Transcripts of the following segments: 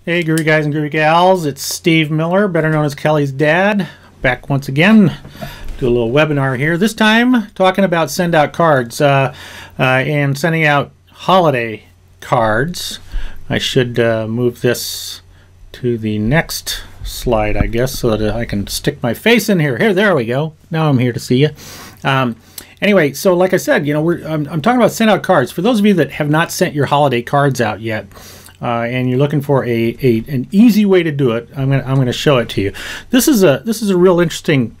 Hey, Groovy guys and Groovy gals, it's Steve Miller, better known as Kelly's dad, back once again. Do a little webinar here. This time, talking about send out cards and sending out holiday cards. I should move this to the next slide, I guess, so that I can stick my face in here. There we go. Now I'm here to see you. Anyway, so like I said, you know, I'm talking about send out cards. For those of you that have not sent your holiday cards out yet, and you're looking for an easy way to do it, I'm gonna show it to you. This is a real interesting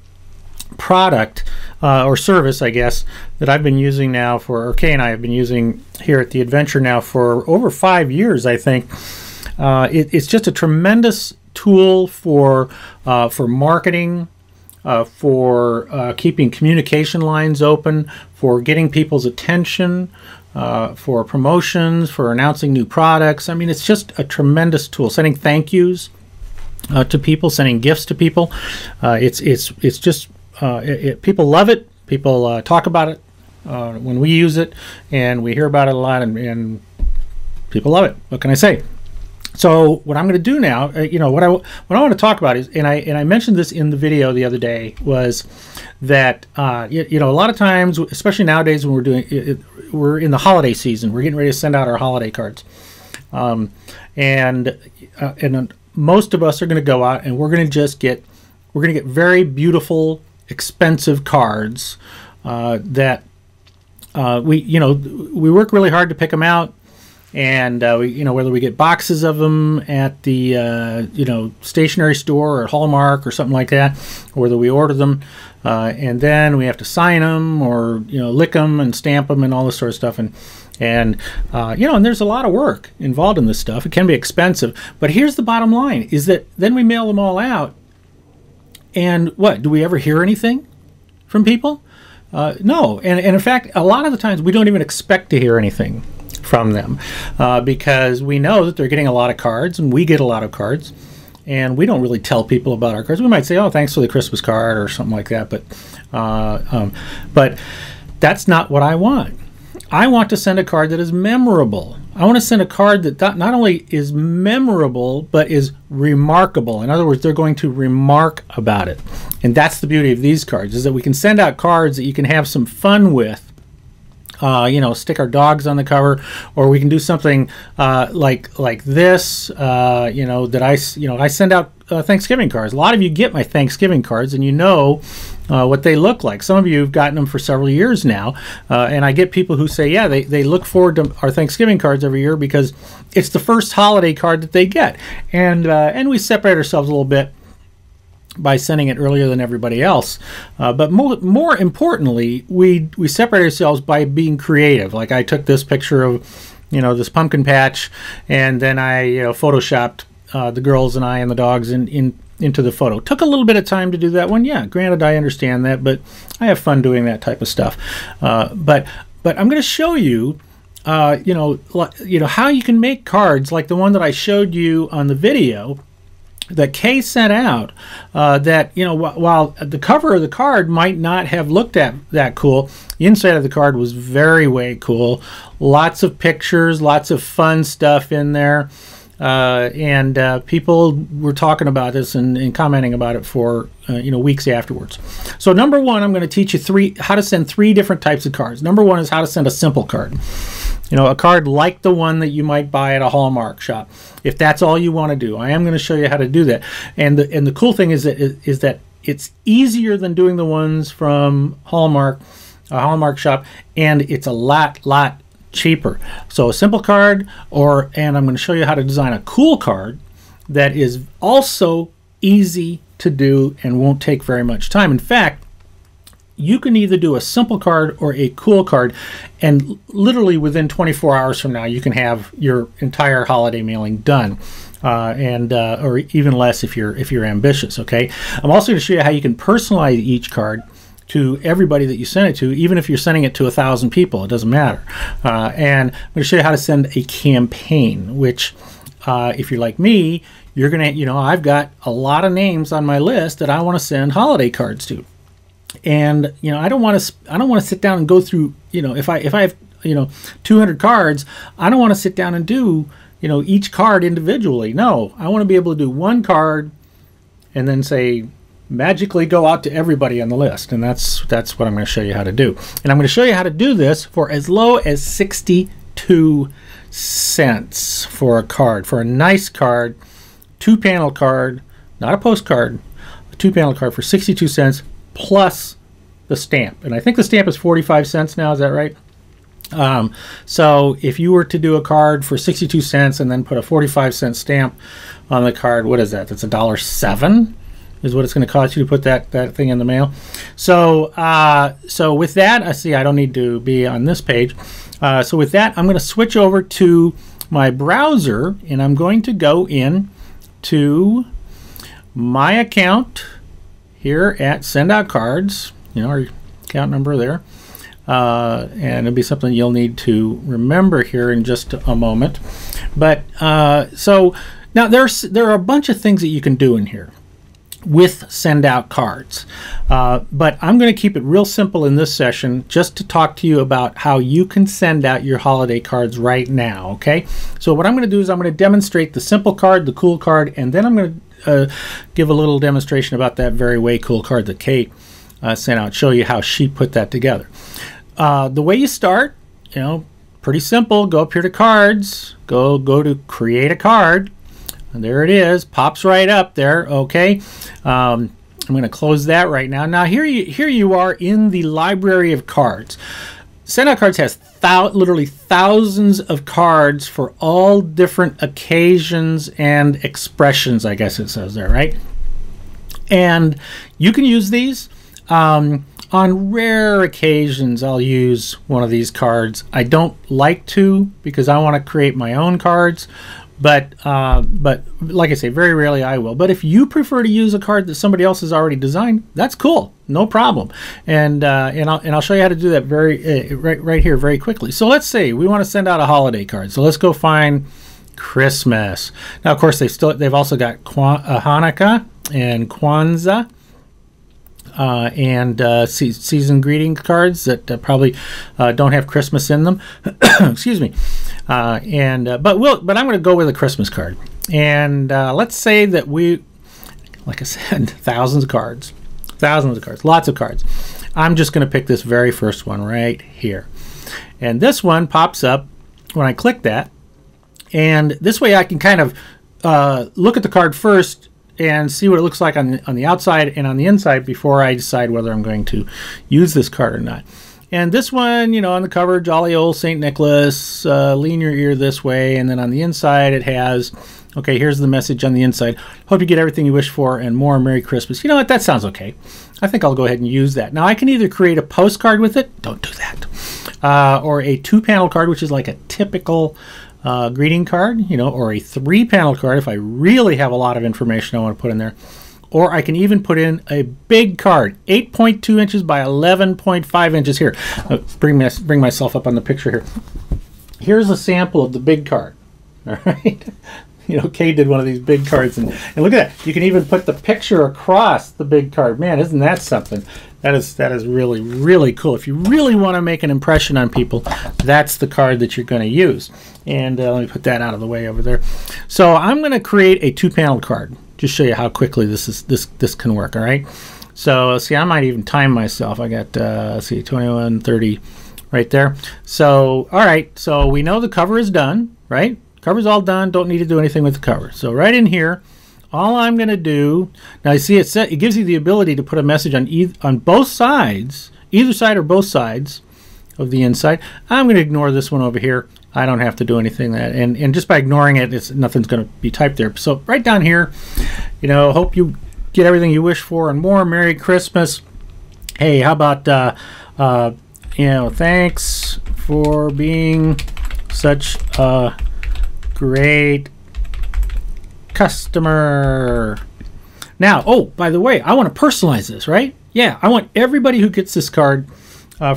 product or service, I guess, that I've been using now or Kay and I have been using here at the Adventure now for over 5 years, I think. It's just a tremendous tool for marketing, for keeping communication lines open, for getting people's attention, for promotions, for announcing new products. I mean, it's just a tremendous tool. Sending thank yous to people, sending gifts to people. It's just people love it. People talk about it when we use it, and we hear about it a lot, and people love it. What can I say? So what I'm going to do now, you know, what I want to talk about is, and I mentioned this in the video the other day, was that you know, a lot of times, especially nowadays when we're in the holiday season, we're getting ready to send out our holiday cards, and most of us are going to go out and we're going to get very beautiful, expensive cards that we work really hard to pick them out. And whether we get boxes of them at the stationery store or Hallmark or something like that, or whether we order them, and then we have to sign them or lick them and stamp them and all this sort of stuff, and there's a lot of work involved in this stuff. It can be expensive, but here's the bottom line: is that then we mail them all out, and what do we ever hear anything from people? No, and in fact, a lot of the times we don't even expect to hear anything from them because we know that they're getting a lot of cards, and we get a lot of cards, and we don't really tell people about our cards. We might say, "Oh, thanks for the Christmas card" or something like that, but that's not what I want. I want to send a card that is memorable. I want to send a card that not only is memorable, but is remarkable. In other words, they're going to remark about it. And that's the beauty of these cards, is that we can send out cards that you can have some fun with. Stick our dogs on the cover, or we can do something like this. That I send out Thanksgiving cards. A lot of you get my Thanksgiving cards, and you know what they look like. Some of you have gotten them for several years now, and I get people who say, yeah, they look forward to our Thanksgiving cards every year because it's the first holiday card that they get, and we separate ourselves a little bit by sending it earlier than everybody else, but more importantly, we separate ourselves by being creative. Like I took this picture of this pumpkin patch, and then I photoshopped the girls and I and the dogs into the photo. Took a little bit of time to do that one. Yeah, granted, I understand that, but I have fun doing that type of stuff. But I'm going to show you how you can make cards like the one that I showed you on the video that Kay sent out, that while the cover of the card might not have looked that cool, the inside of the card was way cool. Lots of pictures, lots of fun stuff in there, and people were talking about this and commenting about it for weeks afterwards. So number one, I'm going to teach you how to send three different types of cards. Number one is how to send a simple card. A card like the one that you might buy at a Hallmark shop. If that's all you want to do, I am going to show you how to do that. And the cool thing is that it's easier than doing the ones from Hallmark, a Hallmark shop, and it's a lot cheaper. So a simple card, and I'm going to show you how to design a cool card that is also easy to do and won't take very much time. In fact, you can either do a simple card or a cool card, and literally within 24 hours from now, you can have your entire holiday mailing done, or even less if you're ambitious. Okay, I'm also going to show you how you can personalize each card to everybody that you send it to, even if you're sending it to 1,000 people. It doesn't matter. And I'm going to show you how to send a campaign, which, if you're like me, you're gonna, I've got a lot of names on my list that I want to send holiday cards to. And I don't want to sit down and go through, if I have 200 cards, I don't want to sit down and do each card individually. No, I want to be able to do one card and then say magically go out to everybody on the list. And that's what I'm going to show you how to do. And I'm going to show you how to do this for as low as 62 cents for a card, for a nice card, 2-panel card, not a postcard, a 2-panel card for 62 cents plus the stamp. And I think the stamp is 45 cents now. Is that right? So if you were to do a card for 62 cents and then put a 45-cent stamp on the card, what is that? That's $1.07 is what it's going to cost you to put that thing in the mail. So so with that, I see I don't need to be on this page. So with that, I'm going to switch over to my browser, and I'm going to go in to my account here at Send Out Cards, our account number there. And it'll be something you'll need to remember here in just a moment. But so now there are a bunch of things that you can do in here with Send Out Cards. But I'm going to keep it real simple in this session just to talk to you about how you can send out your holiday cards right now, okay? So what I'm going to do is I'm going to demonstrate the simple card, the cool card, and then I'm going to give a little demonstration about that very way cool card that Kate sent out, show you how she put that together. The way you start, pretty simple. Go up here to cards, go to create a card, and there it is, pops right up there. Okay, I'm going to close that right now. Now here you are in the library of cards. Send Out Cards has literally thousands of cards for all different occasions and expressions, I guess it says there, right? And you can use these. On rare occasions, I'll use one of these cards. I don't like to because I want to create my own cards, but like I say, very rarely I will. But if you prefer to use a card that somebody else has already designed, that's cool, no problem. And I'll show you how to do that right here very quickly. So let's say we want to send out a holiday card. So let's go find Christmas. Now, of course, they've also got Hanukkah and Kwanzaa. And season greeting cards that probably don't have Christmas in them. Excuse me. But I'm going to go with a Christmas card. And let's say that like I said, thousands of cards, lots of cards. I'm just going to pick this very first one right here. And this one pops up when I click that. And this way I can kind of look at the card first and see what it looks like on the outside and on the inside before I decide whether I'm going to use this card or not. And this one, on the cover, jolly old St. Nicholas, lean your ear this way. And then on the inside, it has, okay, here's the message on the inside. Hope you get everything you wish for and more. Merry Christmas. You know what? That sounds okay. I think I'll go ahead and use that. Now, I can either create a postcard with it. Don't do that. Or a 2-panel card, which is like a typical greeting card, or a 3-panel card if I really have a lot of information I want to put in there. Or I can even put in a big card, 8.2 inches by 11.5 inches here. Bring myself up on the picture here. Here's a sample of the big card. All right. Kay did one of these big cards, and look at that. You can even put the picture across the big card. Man, isn't that something? That is really, really cool. If you really want to make an impression on people, that's the card that you're going to use. And let me put that out of the way over there. So I'm going to create a 2-panel card. Just show you how quickly this can work. All right. So see, I might even time myself. I got 21:30 right there. So all right. So we know the cover is done, right? Cover's all done. Don't need to do anything with the cover. So right in here, all I'm going to do, now you see it gives you the ability to put a message on both sides, either side or both sides of the inside. I'm going to ignore this one over here. I don't have to do anything that, and just by ignoring it, nothing's going to be typed there. So right down here, hope you get everything you wish for and more. Merry Christmas. Hey, how about thanks for being such a great customer. Now, oh, by the way, I want to personalize this, right? Yeah, I want everybody who gets this card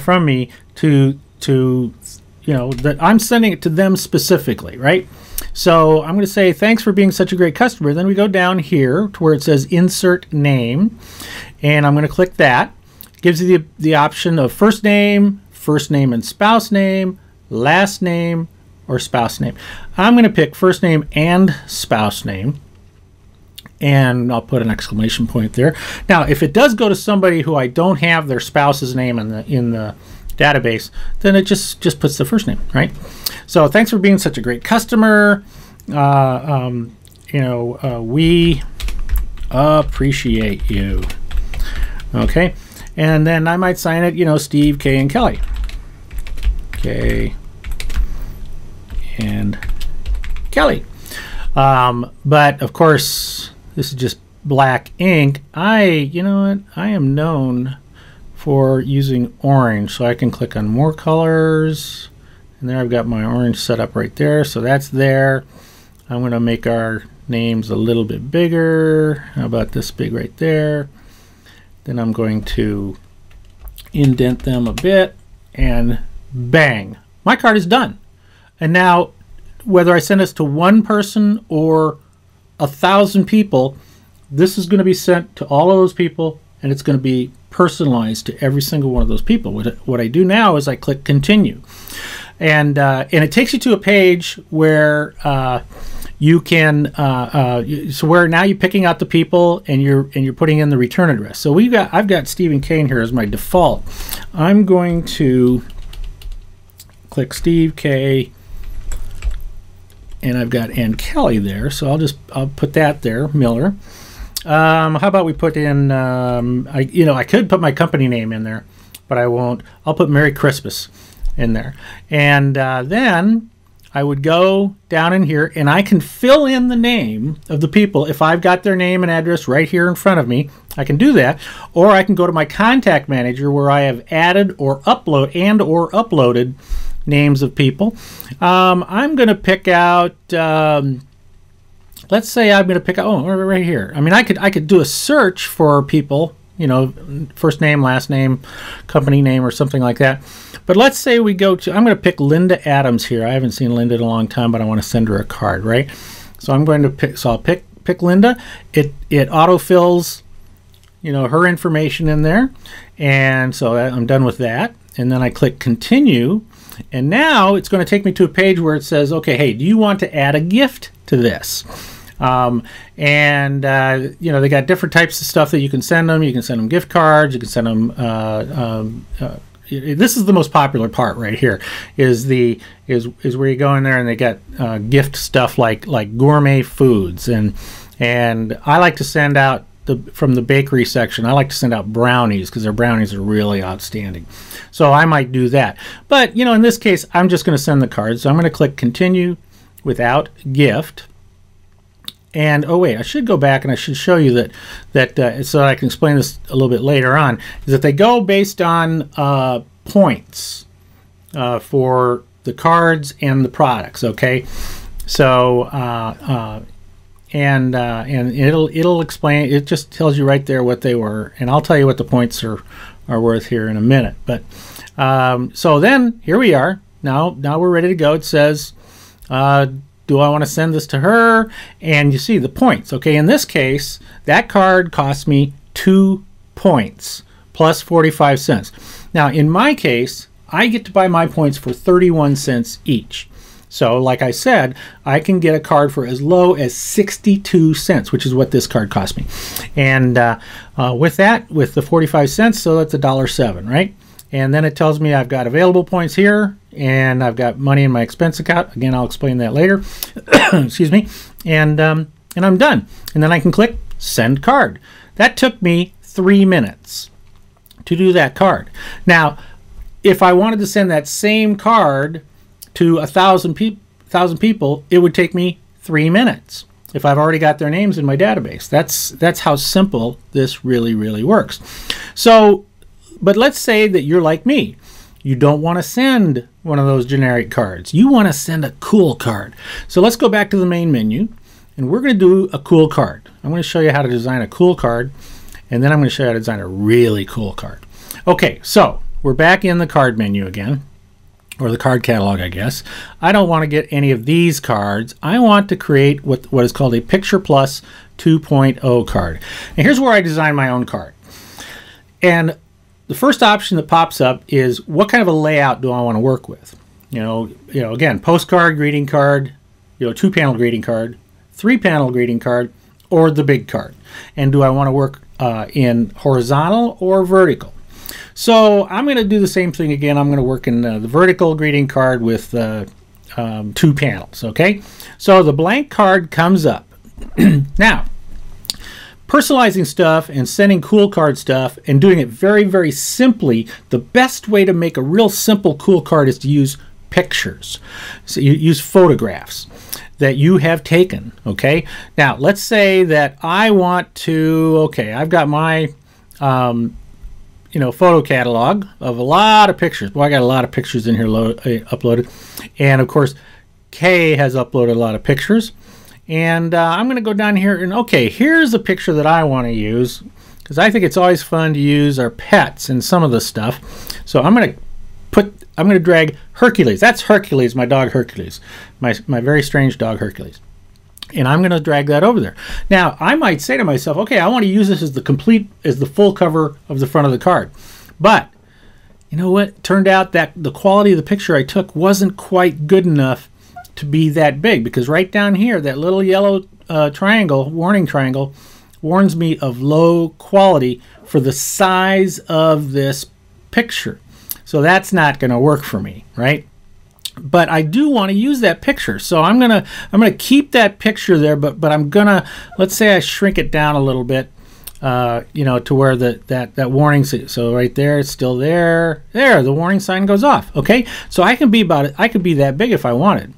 from me to that I'm sending it to them specifically, right? So I'm going to say thanks for being such a great customer. Then we go down here to where it says insert name, and I'm going to click that. Gives you the option of first name and spouse name, last name, or spouse name. I'm going to pick first name and spouse name, and I'll put an exclamation point there. Now, if it does go to somebody who I don't have their spouse's name in the database, then it just puts the first name, right? So thanks for being such a great customer. We appreciate you. Okay, and then I might sign it, Steve, Kay, and Kelly. Kay and Kelly. But of course, this is just black ink. I am known for using orange, so I can click on more colors, and there I've got my orange set up right there, so that's there. I'm going to make our names a little bit bigger. How about this big right there? Then I'm going to indent them a bit, and bang, my card is done. And now, whether I send this to one person or 1,000 people, this is going to be sent to all of those people, and it's going to be personalized to every single one of those people. What I do now is I click continue, and it takes you to a page where you can so where now you're picking out the people, and you're putting in the return address. So I've got Stephen Kane here as my default. I'm going to click Steve K, and I've got Ann Kelly there, so I'll put that there, Miller. How about we put in I could put my company name in there, but I won't. I'll put Merry Christmas in there, and then I would go down in here, and I can fill in the name of the people. If I've got their name and address right here in front of me, I can do that. Or I can go to my contact manager where I have added or uploaded names of people. I'm going to pick out, let's say I'm going to pick out, right here. I mean, I could do a search for people, first name, last name, company name, or something like that. But let's say we go to, I'm going to pick Linda Adams here. I haven't seen Linda in a long time, but I want to send her a card, right? So I'm going to pick, so I'll pick Linda. It autofills, her information in there. And so I'm done with that. And then I click continue. And now it's going to take me to a page where it says, okay, hey, do you want to add a gift to this? They got different types of stuff that you can send them. You can send them gift cards. You can send them. This is the most popular part right here. Is where you go in there and they got gift stuff like gourmet foods, and I like to send out from the bakery section. I like to send out brownies because their brownies are really outstanding. So I might do that. But in this case, I'm just going to send the cards. So I'm going to click continue without gift. And oh wait, I should go back and I should show you that so that I can explain this a little bit later on. Is that they go based on points for the cards and the products. Okay, so and it'll explain. It just tells you right there what they were, and I'll tell you what the points are worth here in a minute. But so then here we are. Now we're ready to go. It says. Do I want to send this to her? And you see the points. Okay, in this case, that card cost me 2 points plus 45 cents. Now, in my case, I get to buy my points for 31 cents each. So, like I said, I can get a card for as low as 62 cents, which is what this card cost me. And with the 45 cents, so that's $1.07, right? And then it tells me I've got available points here, and I've got money in my expense account. Again, I'll explain that later. Excuse me. And I'm done. And then I can click Send Card. That took me 3 minutes to do that card. Now, if I wanted to send that same card to 1,000 people, it would take me 3 minutes if I've already got their names in my database. That's how simple this really, really works. So, but let's say that you're like me. You don't want to send one of those generic cards. You want to send a cool card. So let's go back to the main menu, and we're going to do a cool card. I'm going to show you how to design a cool card, and then I'm going to show you how to design a really cool card. Okay, so we're back in the card menu again, or the card catalog, I guess. I don't want to get any of these cards. I want to create what is called a Picture Plus 2.0 card. And here's where I design my own card. And the first option that pops up is what kind of a layout do I want to work with? Again, postcard, greeting card, 2-panel greeting card, 3-panel greeting card, or the big card. And do I want to work in horizontal or vertical? So I'm going to do the same thing again. I'm going to work in the vertical greeting card with 2 panels. Okay, so the blank card comes up. Now, personalizing stuff and sending cool card stuff and doing it very, very simply, the best way to make a real simple cool card is to use pictures. So you use photographs that you have taken. Okay, now let's say that I want to, I've got my photo catalog of a lot of pictures. Well, I got a lot of pictures in here uploaded, and of course Kay has uploaded a lot of pictures. And I'm going to go down here and here's a picture that I want to use, because I think it's always fun to use our pets in some of the stuff. So I'm going to drag Hercules. That's Hercules, my dog Hercules, my very strange dog Hercules. And I'm going to drag that over there. Now, I might say to myself, I want to use this as the full cover of the front of the card. But you know what? Turned out that the quality of the picture I took wasn't quite good enough to be that big, because right down here, that little yellow warning triangle, warns me of low quality for the size of this picture. So that's not going to work for me, right? But I do want to use that picture, so I'm gonna keep that picture there, but I'm gonna, let's say I shrink it down a little bit, to where that warning, so right there, it's still there. There, the warning sign goes off. Okay, so I could be that big if I wanted.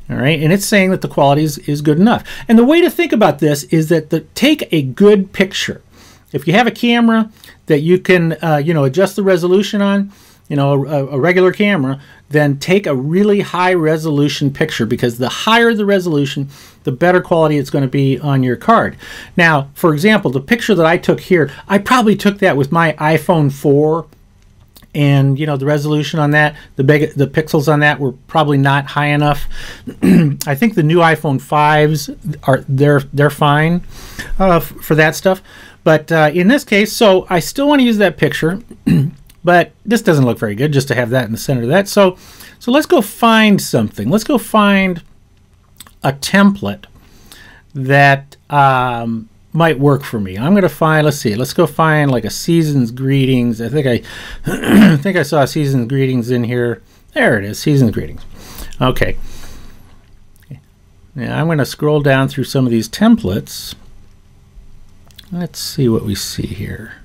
All right, and it's saying that the quality is good enough. And the way to think about this is that take a good picture. If you have a camera that you can adjust the resolution on, a regular camera, then take a really high resolution picture, because the higher the resolution, the better quality it's going to be on your card. Now, for example, the picture that I took here, I probably took that with my iPhone 4. And the resolution on that, the pixels on that were probably not high enough. I think the new iPhone 5s they're fine for that stuff. But in this case, so I still want to use that picture, but this doesn't look very good just to have that in the center of that. So let's go find something. Let's go find a template that might work for me. I'm going to find, let's go find like a season's greetings. I think I saw season's greetings in here. There it is, season's greetings. Okay. Now I'm going to scroll down through some of these templates. Let's see what we see here.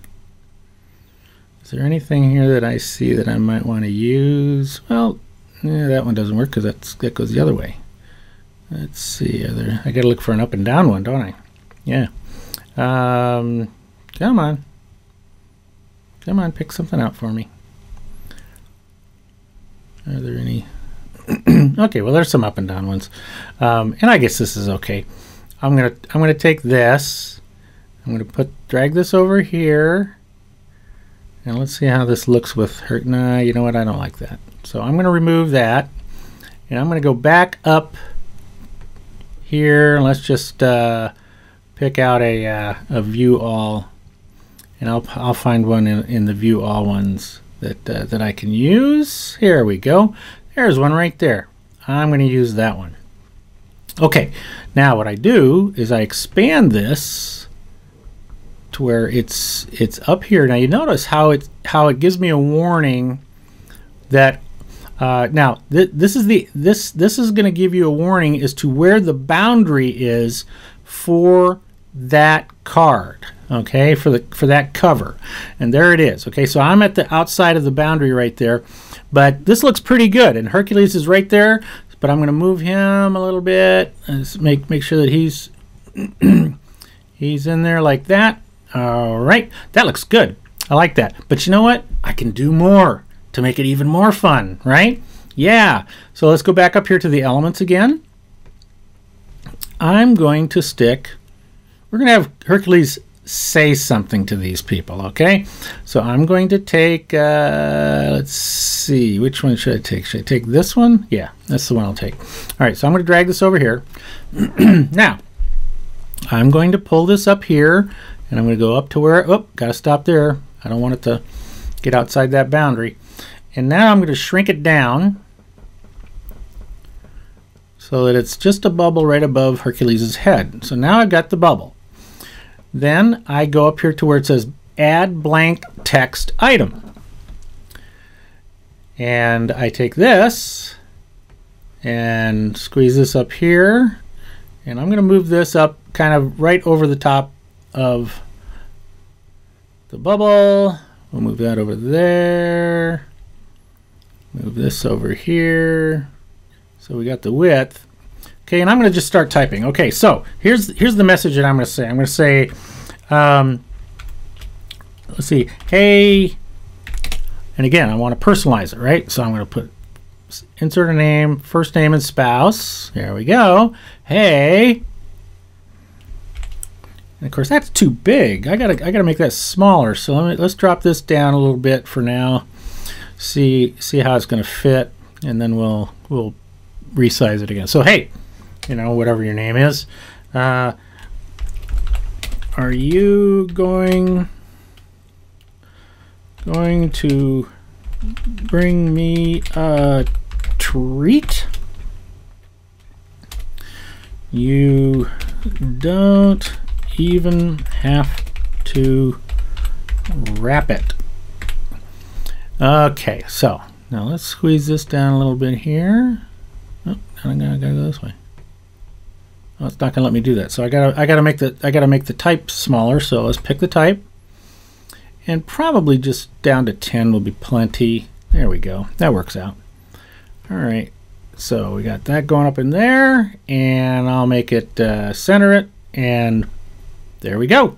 Is there anything here that I see that I might want to use? Well, that one doesn't work because that goes the other way. Let's see. I got to look for an up and down one, don't I? Yeah. Come on, pick something out for me. Are there any? Okay, well, there's some up and down ones, and I guess this is okay. I'm gonna take this. I'm gonna drag this over here, and let's see how this looks with her. Nah, you know what? I don't like that. So I'm gonna remove that, and I'm gonna go back up here, and let's just pick out a view all, and I'll find one in the view all ones that I can use. Here we go. There's one right there. I'm going to use that one. Okay, now what I do is I expand this to where it's up here. Now you notice how it gives me a warning that now this is going to give you a warning as to where the boundary is for that card, okay, for that cover, and there it is. Okay, so I'm at the outside of the boundary right there, but this looks pretty good, and Hercules is right there, but I'm going to move him a little bit and make sure that he's in there like that. All right, that looks good. I like that. But you know what? I can do more to make it even more fun, right? Yeah. So let's go back up here to the elements again. I'm going to we're going to have Hercules say something to these people, okay? So I'm going to take, let's see, which one should I take? Should I take this one? Yeah, that's the one I'll take. All right, so I'm going to drag this over here. Now, I'm going to pull this up here, and I'm going to go up to where, got to stop there. I don't want it to get outside that boundary. And now I'm going to shrink it down. so that it's just a bubble right above Hercules' head. So now I've got the bubble. Then I go up here to where it says add blank text item. And I take this and squeeze this up here. And I'm going to move this up kind of right over the top of the bubble. We'll move that over there. Move this over here. So we got the width. Okay, and I'm going to just start typing. Okay, so here's the message that I'm going to say. I'm going to say, let's see, hey, and again, I want to personalize it, right? So I'm going to put insert a name, first name and spouse. There we go. Hey. And of course, that's too big. I gotta make that smaller. So let's drop this down a little bit for now. See how it's going to fit, and then we'll resize it again. So hey, you know, whatever your name is, are you going to bring me a treat? You don't even have to wrap it. Okay, so now let's squeeze this down a little bit here. Oh, I gotta go this way. Oh, it's not gonna let me do that. So I gotta make the type smaller. So let's pick the type, and probably just down to 10 will be plenty. There we go. That works out. All right. So we got that going up in there, and I'll make it center it, and there we go.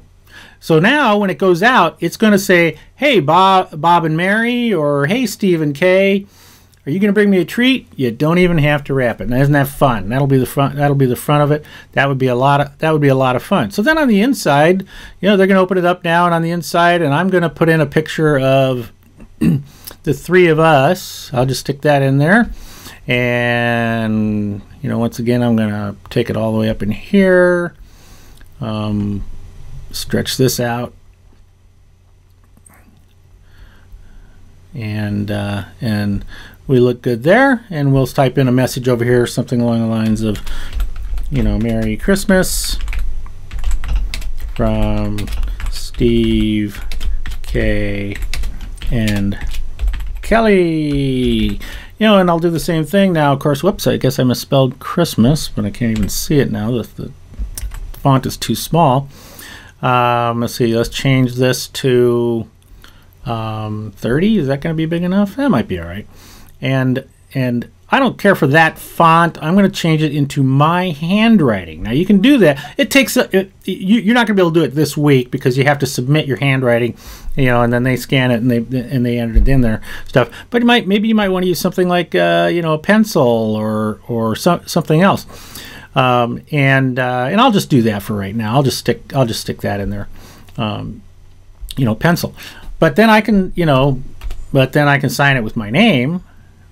So now when it goes out, it's going to say, hey, Bob and Mary, or hey, Steve and Kay, are you going to bring me a treat? You don't even have to wrap it. Now, isn't that fun? That'll be the front. That'll be the front of it. That would be a lot of fun. So then on the inside, you know, they're going to open it up now, and on the inside, and I'm going to put in a picture of the three of us. I'll just stick that in there, and you know, once again, I'm going to take it all the way up in here. Stretch this out, and we look good there. And we'll type in a message over here, something along the lines of, you know, Merry Christmas from Steve, Kay, and Kelly. You know, and I'll do the same thing now. Of course, whoops, I guess I misspelled Christmas, but I can't even see it now. The font is too small. Let's see, let's change this to 30. Is that going to be big enough? That might be all right. And I don't care for that font. I'm going to change it into my handwriting. Now you can do that. It takes you're not going to be able to do it this week because you have to submit your handwriting, you know, and then they scan it and they enter it in their stuff. But maybe you might want to use something like you know, a pencil or something else. And I'll just do that for right now. I'll just stick that in there, you know, pencil. But then I can, you know, sign it with my name,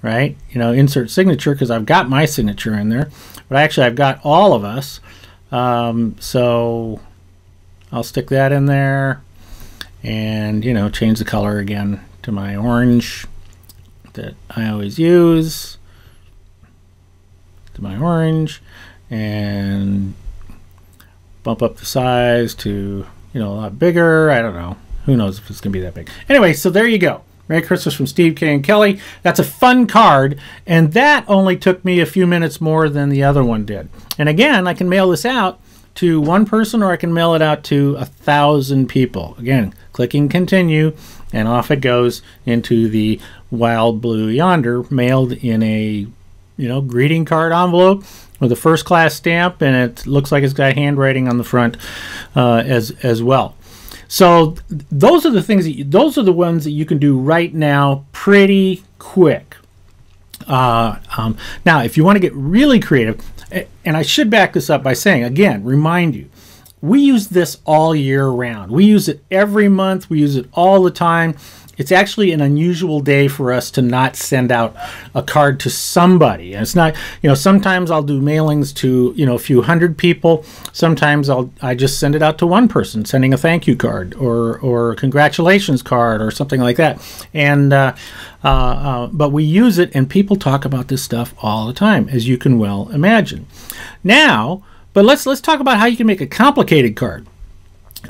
right? You know, insert signature, because I've got my signature in there. But actually, I've got all of us. So I'll stick that in there, and you know, change the color again to my orange that I always use. To my orange. And bump up the size to, you know, a lot bigger. I don't know. Who knows if it's going to be that big. Anyway, so there you go. Merry Christmas from Steve, Kay, and Kelly. That's a fun card, and that only took me a few minutes more than the other one did. And again, I can mail this out to one person, or I can mail it out to 1,000 people. Again, clicking continue, and off it goes into the Wild Blue Yonder, mailed in a, you know, greeting card envelope with a first class stamp, and it looks like it's got handwriting on the front as well. So those are the things those are the ones that you can do right now pretty quick. Now if you want to get really creative, and I should back this up by saying, again, remind you, we use this all year round. We use it every month. We use it all the time. it's actually an unusual day for us to not send out a card to somebody. And it's not, sometimes I'll do mailings to, a few hundred people. Sometimes I just send it out to one person, sending a thank you card or a congratulations card or something like that. And but we use it, and people talk about this stuff all the time, as you can well imagine. Now, but let's talk about how you can make a complicated card.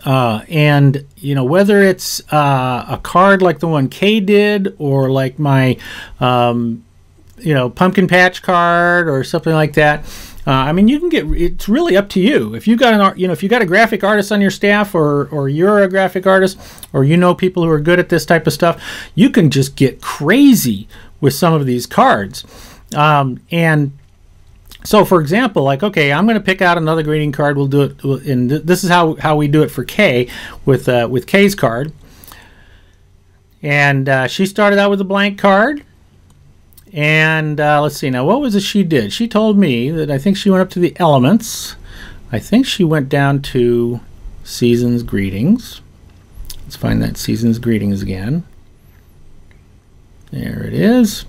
And whether it's a card like the one Kay did, or like my pumpkin patch card or something like that. You can get, it's really up to you. If you got if you got a graphic artist on your staff, or you're a graphic artist, or people who are good at this type of stuff, you can just get crazy with some of these cards. And so, for example, like, okay, I'm going to pick out another greeting card. We'll do it, and this is how we do it for Kay with Kay's card. And she started out with a blank card. And let's see, now what was it she did? She told me that I think she went up to the elements. I think she went down to Season's Greetings. Let's find that Season's Greetings again. There it is.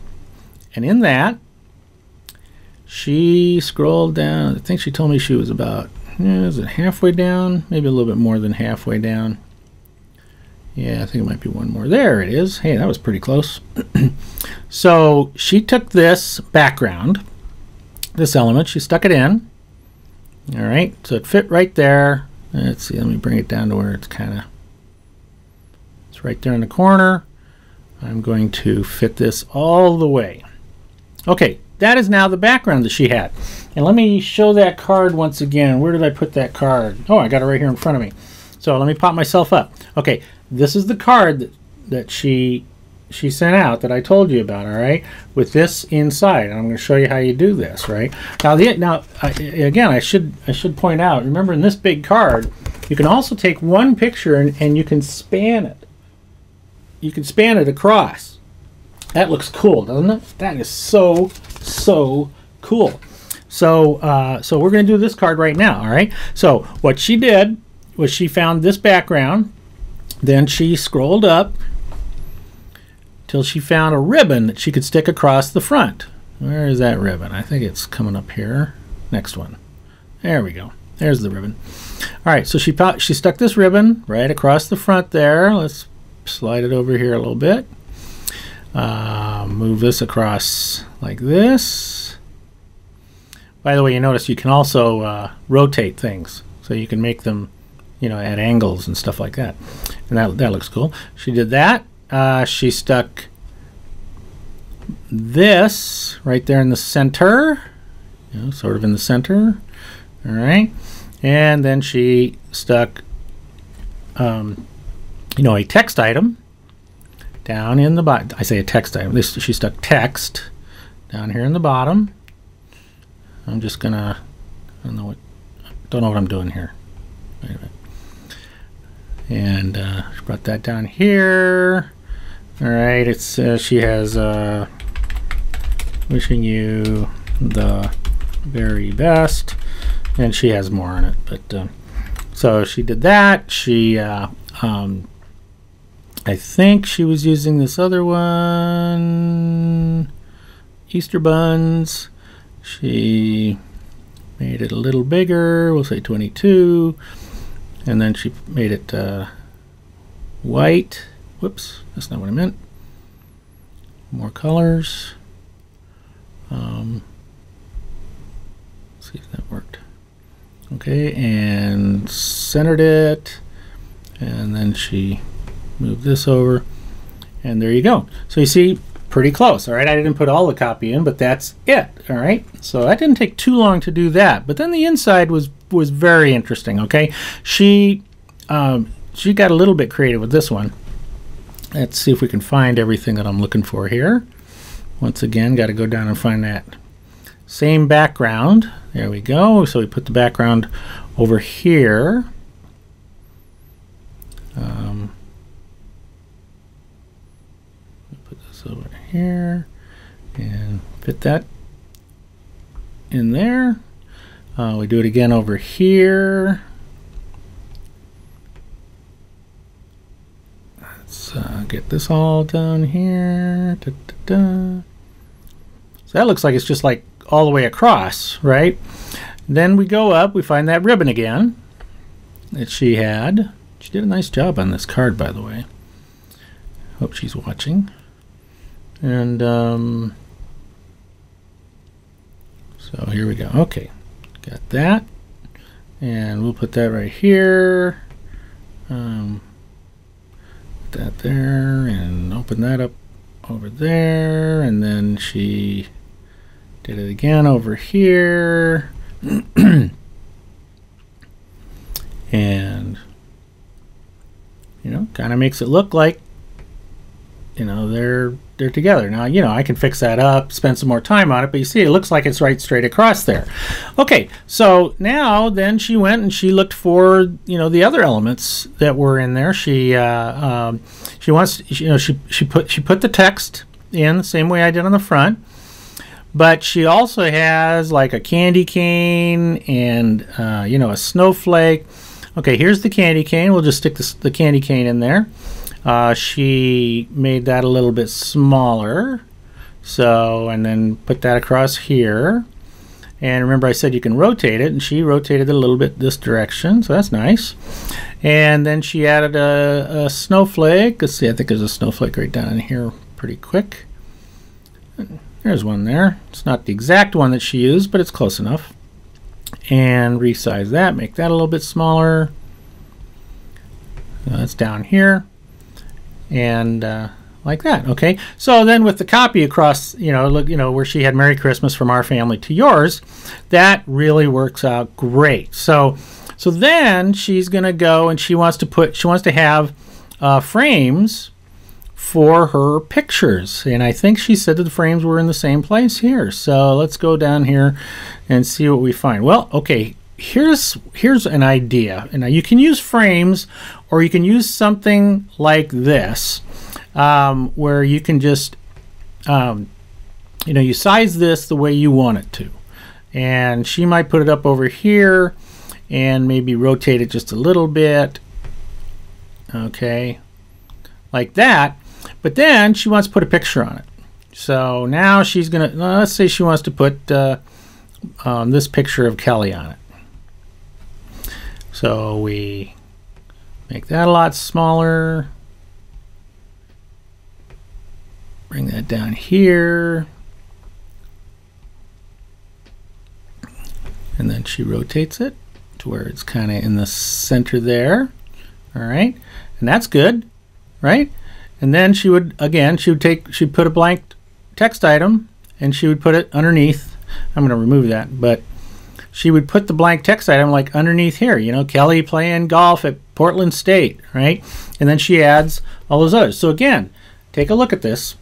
And in that, she scrolled down. I think she told me she was about, is it halfway down? Maybe a little bit more than halfway down. Yeah, I think it might be one more. There it is. Hey, that was pretty close. So she took this background, this element, she stuck it in. All right, so it fit right there. Let's see, let me bring it down to where it's it's right there in the corner. I'm going to fit this all the way. Okay, that is now the background that she had. And let me show that card once again. Where did I put that card? Oh, I got it right here in front of me. So let me pop myself up. Okay, this is the card that she sent out that I told you about, all right, with this inside. And I'm going to show you how you do this, right? Now, again, I should point out, remember, in this big card, you can also take one picture and you can span it. You can span it across. That looks cool, doesn't it? That is so cool. So we're going to do this card right now, all right? So what she did was she found this background, then she scrolled up till she found a ribbon that she could stick across the front. Where is that ribbon? I think it's coming up here. Next one. There we go. There's the ribbon. All right, so she stuck this ribbon right across the front there. Let's slide it over here a little bit. Move this across like this. By the way, you notice you can also rotate things, so you can make them, at angles and stuff like that. And that looks cool. She did that. She stuck this right there in the center, sort of in the center. All right, and then she stuck, a text item down in the bottom. I say a text item. She stuck text down here in the bottom. I'm just gonna, don't know what I'm doing here. Wait a minute. And she brought that down here. All right, it's she has wishing you the very best, and she has more on it. But so she did that. She I think she was using this other one, Easter buns. She made it a little bigger. We'll say 22. And then she made it white. Whoops, that's not what I meant. More colors. Let's see if that worked. Okay, and centered it. And then she moved this over. And there you go. So you see, pretty close. All right, I didn't put all the copy in, but that's it. All right, so that didn't take too long to do that. But then the inside was very interesting. Okay, she got a little bit creative with this one. Let's see if we can find everything that I'm looking for here. Once again, got to go down and find that same background. There we go. So we put the background over here. Put this over here and fit that in there. We do it again over here. Let's get this all down here. Da, da, da. So that looks like it's just like all the way across, right? Then we go up, we find that ribbon again that she had. She did a nice job on this card, by the way. Hope she's watching. And so here we go. Okay, got that. And we'll put that right here. Put that there and open that up over there. And then she did it again over here. And, you know, kind of makes it look like, you know, they're together. Now, you know, I can fix that up, spend some more time on it, but you see it looks like it's right straight across there. Okay, so now then she went and she looked for, you know, the other elements that were in there. She wants, you know, she put the text in the same way I did on the front, but she also has like a candy cane and you know, a snowflake. Okay, here's the candy cane. We'll just stick the candy cane in there. She made that a little bit smaller, so, and then put that across here. And remember I said you can rotate it, and she rotated it a little bit this direction, so that's nice. And then she added a snowflake. Let's see, I think there's a snowflake right down in here pretty quick. There's one there. It's not the exact one that she used, but it's close enough. And resize that, make that a little bit smaller. That's down here. And like that. Okay, so then with the copy across, you know, look, you know, where she had Merry Christmas from our family to yours, that really works out great. So then she's gonna go and she wants to have frames for her pictures, and I think she said that the frames were in the same place here. So let's go down here and see what we find. Well, okay, here's an idea. And now you can use frames, or you can use something like this, where you can just you know, you size this the way you want it to. And she might put it up over here and maybe rotate it just a little bit, okay, like that. But then she wants to put a picture on it. So now she's gonna, let's say she wants to put this picture of Kelly on it. So we make that a lot smaller. Bring that down here. And then she rotates it to where it's kind of in the center there. All right. And that's good, right? And then she would, again, she'd put a blank text item and she would put it underneath. I'm going to remove that, but she would put the blank text item like underneath here, you know, Kelly playing golf at Portland State, right? And then she adds all those others. So again, take a look at this.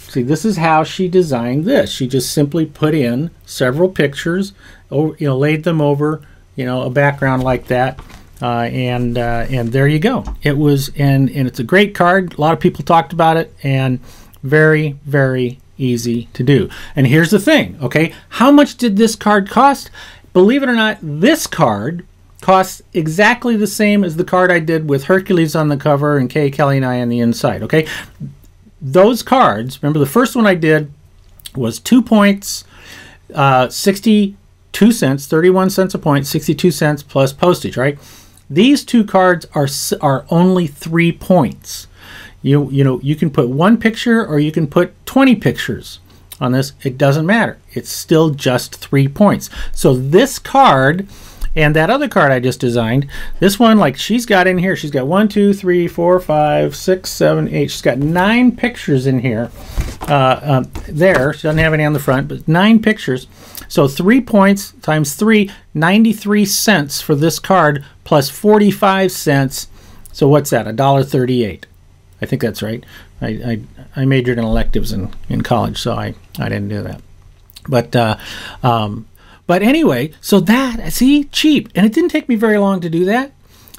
See, this is how she designed this. She just simply put in several pictures, you know, laid them over, you know, a background like that. And there you go. It was, and it's a great card. A lot of people talked about it, and very, very easy to do. And here's the thing, okay? How much did this card cost? Believe it or not, this card costs exactly the same as the card I did with Hercules on the cover and Kay, Kelly, and I on the inside, okay? Those cards, remember the first one I did was 2 points, 62 cents, 31 cents a point, 62 cents plus postage, right? These two cards are only 3 points. You know, you can put one picture or you can put 20 pictures on this. It doesn't matter. It's still just 3 points. So this card and that other card I just designed, this one, like she's got in here, she's got 1, 2, 3, 4, 5, 6, 7, 8. She's got 9 pictures in here. There, she doesn't have any on the front, but 9 pictures. So 3 points times 3, 93 cents for this card plus 45 cents. So what's that? $1.38. I think that's right. I majored in electives in college, so I didn't do that. But anyway, so that, see, cheap. And it didn't take me very long to do that.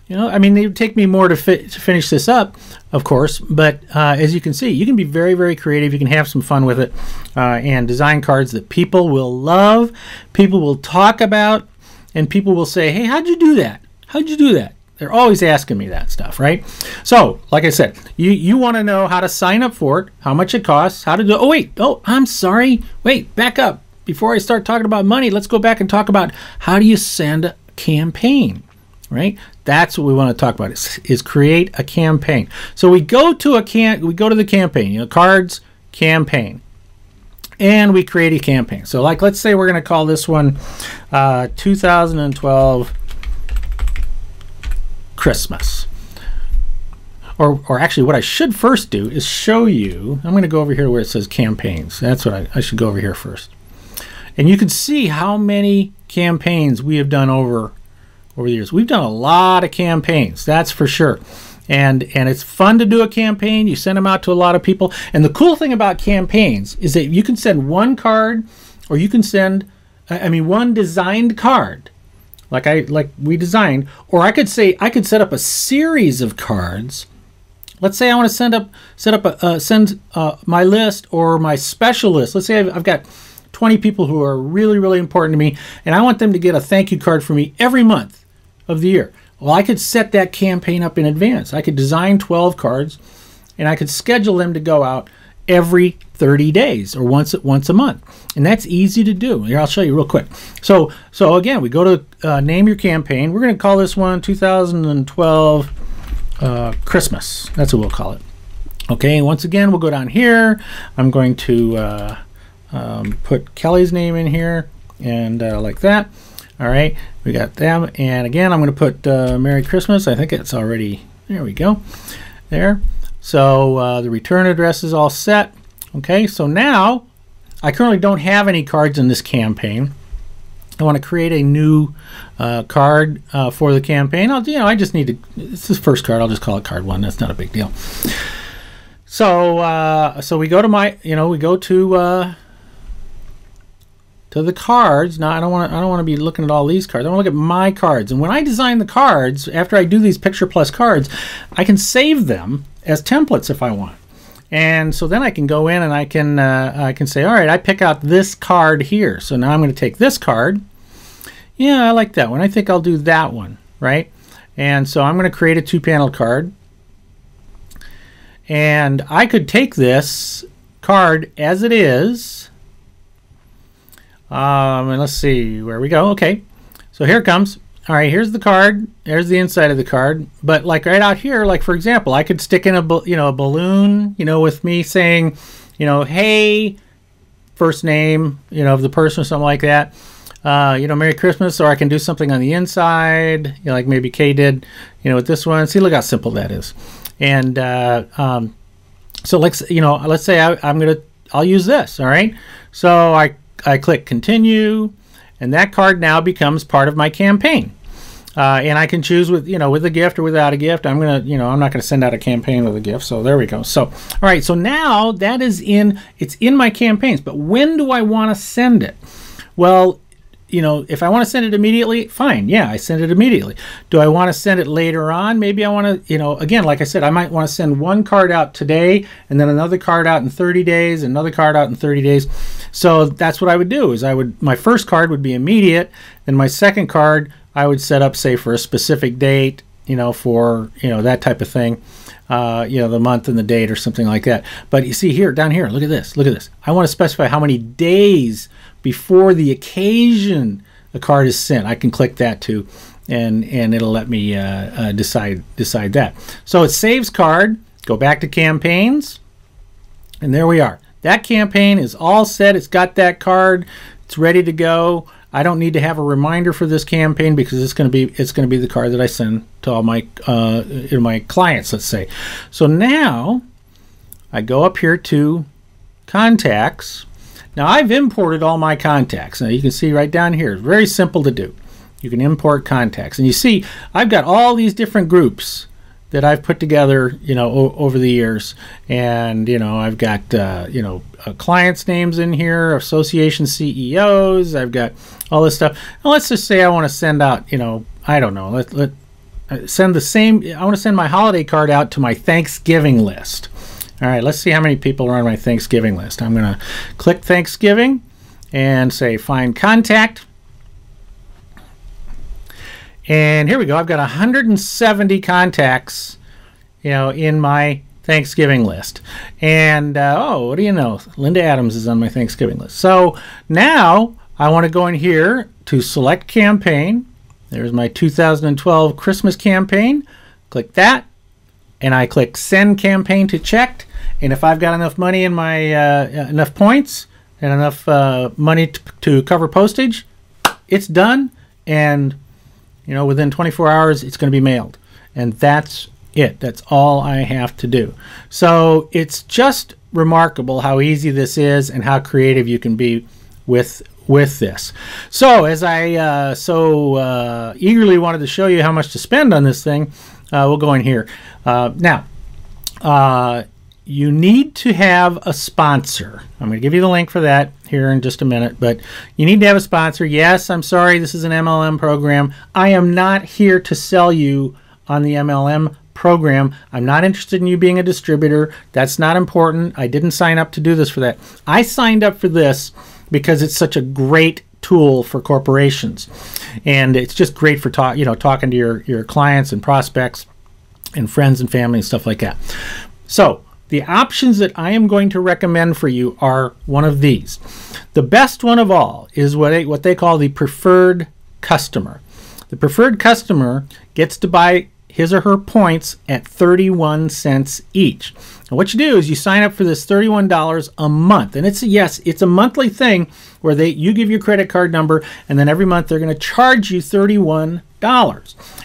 You know, I mean, it would take me more to finish this up, of course. But as you can see, you can be very, very creative. You can have some fun with it and design cards that people will love, people will talk about, and people will say, hey, how'd you do that? How'd you do that? They're always asking me that stuff, right? So, like I said, you want to know how to sign up for it, how much it costs, how to do it. Oh, wait. Oh, I'm sorry. Wait, back up. Before I start talking about money, let's go back and talk about how do you send a campaign, right? That's what we want to talk about is create a campaign. So we go to the campaign, cards, campaign. And we create a campaign. So like, let's say we're going to call this one 2012 Christmas. Or actually what I should first do is show you, I'm going to go over here where it says campaigns. That's what I should go over here first. And you can see how many campaigns we have done over the years. We've done a lot of campaigns, that's for sure. And it's fun to do a campaign. You send them out to a lot of people. And the cool thing about campaigns is that you can send one card, or you can send, one designed card, like we designed, or I could set up a series of cards. Let's say I want to send my list or my special list. Let's say I've got 20 people who are really, really important to me, and I want them to get a thank you card from me every month of the year. Well, I could set that campaign up in advance. I could design 12 cards, and I could schedule them to go out every 30 days or once a month. And that's easy to do. Here, I'll show you real quick. So again, we go to name your campaign. We're going to call this one 2012 Christmas. That's what we'll call it. Okay, and once again, we'll go down here. I'm going to put Kelly's name in here, and like that. All right, we got them, and again I'm going to put Merry Christmas. I think it's already, there we go, there. So the return address is all set. Okay, so now I currently don't have any cards in this campaign. I want to create a new card for the campaign. I just need to, it's the first card, I'll just call it card 1. That's not a big deal. So we go to to the cards. Now I don't want to be looking at all these cards. I want to look at my cards. And when I design the cards, after I do these Picture Plus cards, I can save them as templates if I want. And so then I can go in and I can say, all right, I pick out this card here. So now I'm going to take this card. Yeah, I like that one. I think I'll do that one, right? And so I'm going to create a 2-panel card. And I could take this card as it is. And let's see where we go. Okay, so here it comes. All right, here's the card. There's the inside of the card. But like right out here, like for example, I could stick in a balloon, with me saying, hey, first name, of the person or something like that. Merry Christmas. Or I can do something on the inside, like maybe Kay did, with this one. See, look how simple that is. And so let's say I'll use this. All right, so I click continue, and that card now becomes part of my campaign. And I can choose with a gift or without a gift. I'm not gonna send out a campaign with a gift. So there we go. So all right, so now that is it's in my campaigns. But when do I want to send it? Well, if I want to send it immediately, fine. Yeah, I send it immediately. Do I want to send it later on? Maybe I want to, again, like I said, I might want to send one card out today and then another card out in 30 days, another card out in 30 days. So that's what I would do is my first card would be immediate. Then my second card, I would set up, say, for a specific date, for, that type of thing. The month and the date or something like that. But you see here, down here, look at this. I want to specify how many days before the occasion the card is sent. I can click that too, and it'll let me decide that. So it saves card. Go back to campaigns, and there we are. That campaign is all set. It's got that card. It's ready to go. I don't need to have a reminder for this campaign because it's going to be the card that I send to all my my clients, let's say. So now I go up here to contacts. Now I've imported all my contacts. Now you can see right down here, it's very simple to do. You can import contacts, and you see I've got all these different groups that I've put together, over the years, and I've got clients' names in here, association CEOs. I've got all this stuff. Now let's just say I want to send out, I don't know, send the same. I want to send my holiday card out to my Thanksgiving list. All right, let's see how many people are on my Thanksgiving list. I'm going to click Thanksgiving and say Find Contact. And here we go. I've got 170 contacts, in my Thanksgiving list. And oh, what do you know? Linda Adams is on my Thanksgiving list. So now I want to go in here to select campaign. There's my 2012 Christmas campaign. Click that, and I click send campaign to checked. And if I've got enough money in my enough points and enough money to cover postage, it's done. And within 24 hours, it's going to be mailed. And that's it. That's all I have to do. So it's just remarkable how easy this is and how creative you can be with this. So as I eagerly wanted to show you how much to spend on this thing, we'll go in here. Now, you need to have a sponsor. I'm going to give you the link for that here in just a minute, but you need to have a sponsor. Yes, I'm sorry, this is an MLM program. I am not here to sell you on the MLM program. I'm not interested in you being a distributor. That's not important. I didn't sign up to do this for that. I signed up for this because it's such a great tool for corporations, and it's just great for talking to your clients and prospects and friends and family and stuff like that. So the options that I am going to recommend for you are one of these. The best one of all is what they call the preferred customer. The preferred customer gets to buy his or her points at 31 cents each. And what you do is you sign up for this $31 a month. And it's a monthly thing where you give your credit card number, and then every month they're going to charge you $31.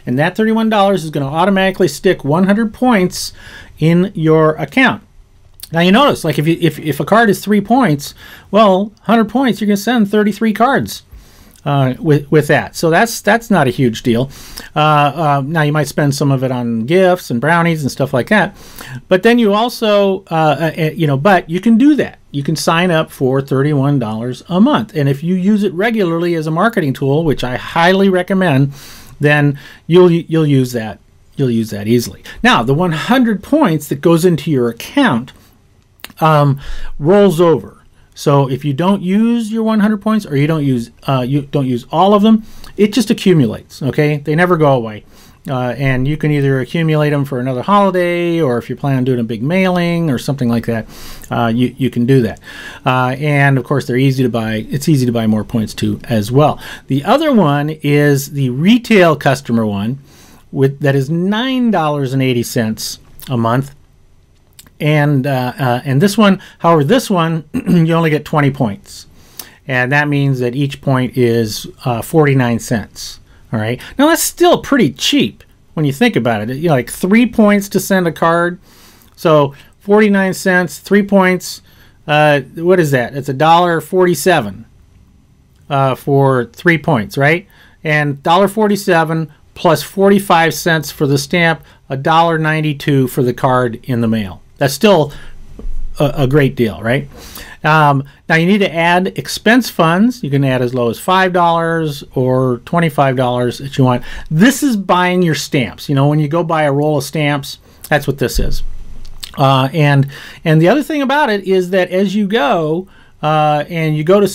And that $31 is going to automatically stick 100 points in your account. Now you notice, like if a card is 3 points, well, 100 points, you're going to send 33 cards. With that, so that's not a huge deal. Now you might spend some of it on gifts and brownies and stuff like that, but then you also, but you can do that. You can sign up for $31 a month, and if you use it regularly as a marketing tool, which I highly recommend, then you'll use that. You'll use that easily. Now the 100 points that goes into your account rolls over. So if you don't use your 100 points, or you don't use all of them, it just accumulates. Okay, they never go away, and you can either accumulate them for another holiday, or if you plan on doing a big mailing or something like that, you can do that. And of course, they're easy to buy. It's easy to buy more points too as well. The other one is the retail customer one, that is $9.80 a month. And this one, however, you only get 20 points, and that means that each point is 49 cents. All right. Now that's still pretty cheap when you think about it. Like 3 points to send a card, so 49 cents, 3 points. What is that? It's $1.47 for 3 points, right? And $1.47 plus 45 cents for the stamp, $1.92 for the card in the mail. That's still a great deal, right? Now you need to add expense funds. You can add as low as $5 or $25 if you want. This is buying your stamps. When you go buy a roll of stamps, that's what this is. And the other thing about it is that as you go, and you go to,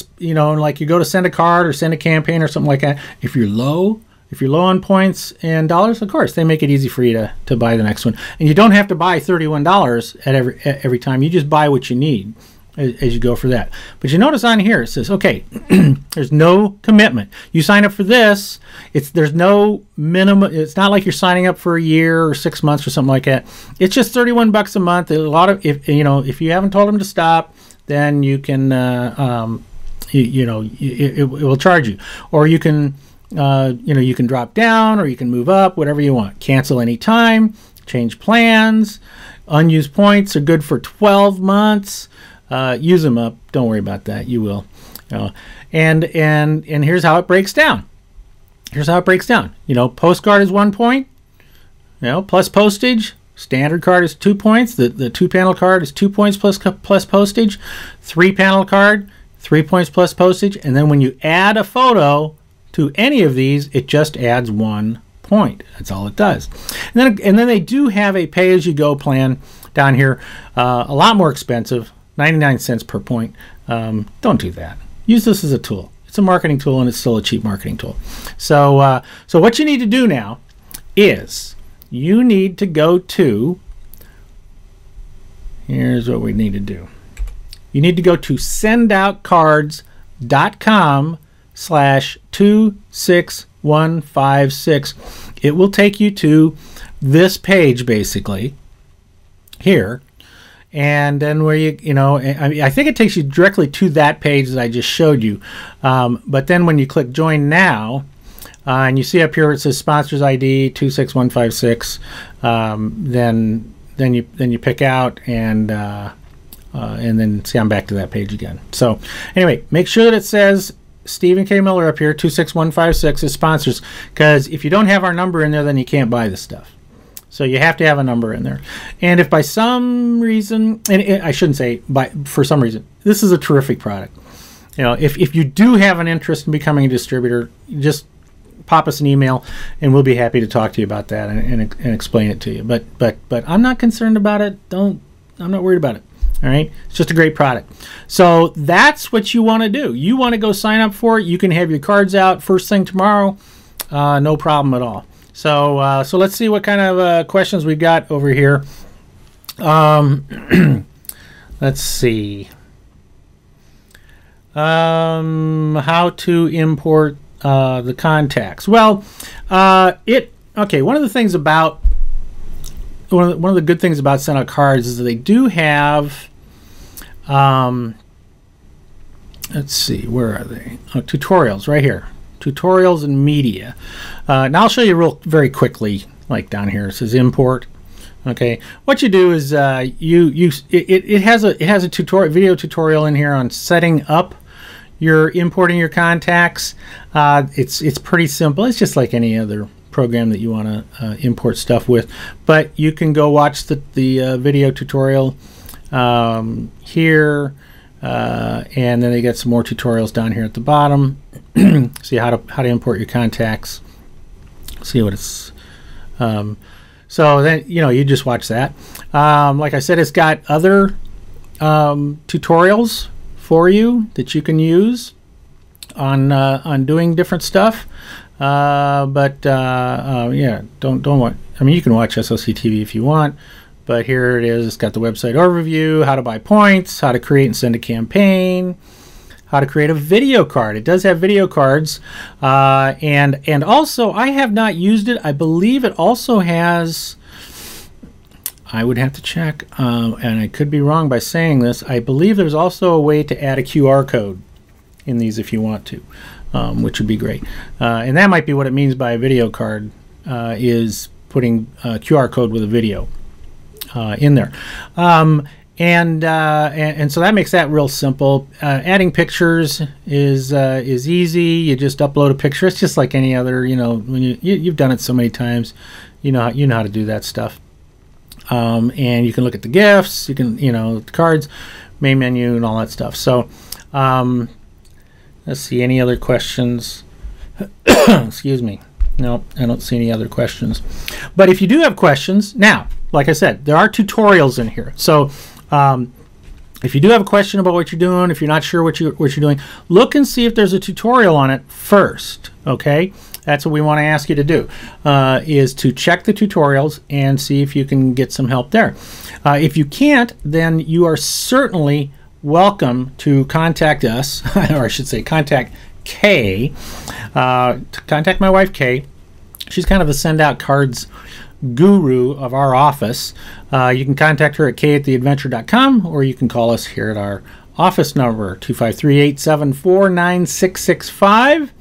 like you go to send a card or send a campaign or something like that, if you're low on points and dollars, of course, they make it easy for you to buy the next one. And you don't have to buy $31 at every time. You just buy what you need as you go for that. But you notice on here, it says, okay, there's no commitment. You sign up for this. There's no minimum. It's not like you're signing up for a year or 6 months or something like that. It's just $31 a month. A lot of, if you haven't told them to stop, then you can, it will charge you. Or you can, you can drop down, or you can move up, whatever you want. Cancel anytime, change plans. Unused points are good for 12 months. Use them up. Don't worry about that. You will. And here's how it breaks down. Postcard is 1 point. Plus postage. Standard card is 2 points. The 2-panel card is 2 points plus postage. 3-panel card, 3 points plus postage. And then when you add a photo to any of these, it just adds 1 point. That's all it does. And then they do have a pay-as-you-go plan down here, a lot more expensive, 99 cents per point. Don't do that. Use this as a tool. it's a marketing tool, and it's still a cheap marketing tool. So so what you need to do now is you need to go to, here's what we need to do. You need to go to sendoutcards.com/26156. It will take you to this page basically here, and then where I think it takes you directly to that page that I just showed you, but then when you click join now, and you see up here where it says sponsors ID 26156, then you pick out, and then see, I'm back to that page again. So anyway, make sure that it says Stephen K. Miller up here, 26156 is sponsors, because if you don't have our number in there, then you can't buy this stuff. So you have to have a number in there. And if by some reason, and I shouldn't say for some reason, this is a terrific product. If you do have an interest in becoming a distributor, just pop us an email, and we'll be happy to talk to you about that and explain it to you. But I'm not concerned about it. I'm not worried about it. All right, it's just a great product. So that's what you want to do. You want to go sign up for it. You can have your cards out first thing tomorrow, no problem at all. So so let's see what kind of questions we've got over here. Let's see. How to import the contacts. Well, okay. One of the things about one of the good things about Send Out Cards is that they do have, let's see, where are they? Oh, tutorials right here. Tutorials and media. Now I'll show you very quickly, like down here. It says import. Okay, what you do is it has a video tutorial in here on setting up your importing your contacts. It's pretty simple. It's just like any other program that you want to import stuff with, but you can go watch the video tutorial here, and then they get some more tutorials down here at the bottom. See how to import your contacts. See what it's so then you just watch that. Like I said, it's got other tutorials for you that you can use on doing different stuff. Yeah, don't want. I mean, you can watch SOC TV if you want, but here it is. It's got the website overview, how to buy points, how to create and send a campaign, how to create a video card. It does have video cards, and also I have not used it. I believe it also has. I would have to check, and I could be wrong by saying this. I believe there's also a way to add a QR code in these if you want to. Which would be great, and that might be what it means by a video card, is putting a QR code with a video in there, and so that makes that real simple. Adding pictures is easy. You just upload a picture. It's just like any other, when you've done it so many times, you know how to do that stuff. And you can look at the gifts, you can the cards, main menu, and all that stuff. So. Let's see, any other questions? Excuse me. No, I don't see any other questions. But if you do have questions, now, like I said, there are tutorials in here. So if you do have a question about what you're doing, if you're not sure what you're doing, look and see if there's a tutorial on it first, okay? That's what we want to ask you to do, is to check the tutorials and see if you can get some help there. If you can't, then you are certainly welcome to contact us, or I should say contact Kay, to contact my wife Kay. She's kind of a Send Out Cards guru of our office. You can contact her at kay@theadventure.com, or you can call us here at our office number, 253-874-9665,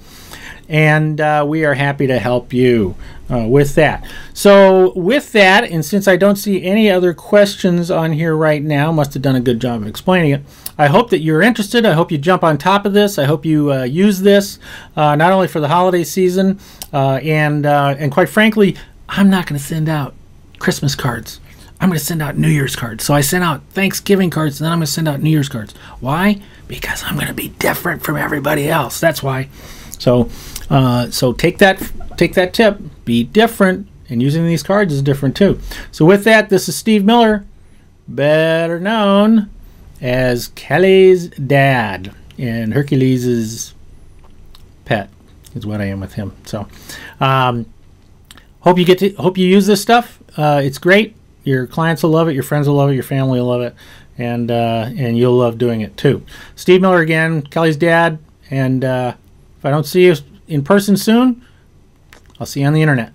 and we are happy to help you with that. So with that, and since I don't see any other questions on here right now, must have done a good job of explaining it. I hope that you're interested. I hope you jump on top of this. I hope you use this not only for the holiday season, and quite frankly, I'm not going to send out Christmas cards. I'm going to send out New Year's cards. So I sent out Thanksgiving cards, and then I'm going to send out New Year's cards. Why? Because I'm going to be different from everybody else. That's why. So so take that tip. Be different, and using these cards is different too. So with that, this is Steve Miller, better known as Kelly's dad, and Hercules' pet is what I am with him. So hope you use this stuff. It's great. Your clients will love it, your friends will love it, your family will love it, and you'll love doing it too. Steve Miller again, Kelly's dad, and if I don't see you in person soon, I'll see you on the internet.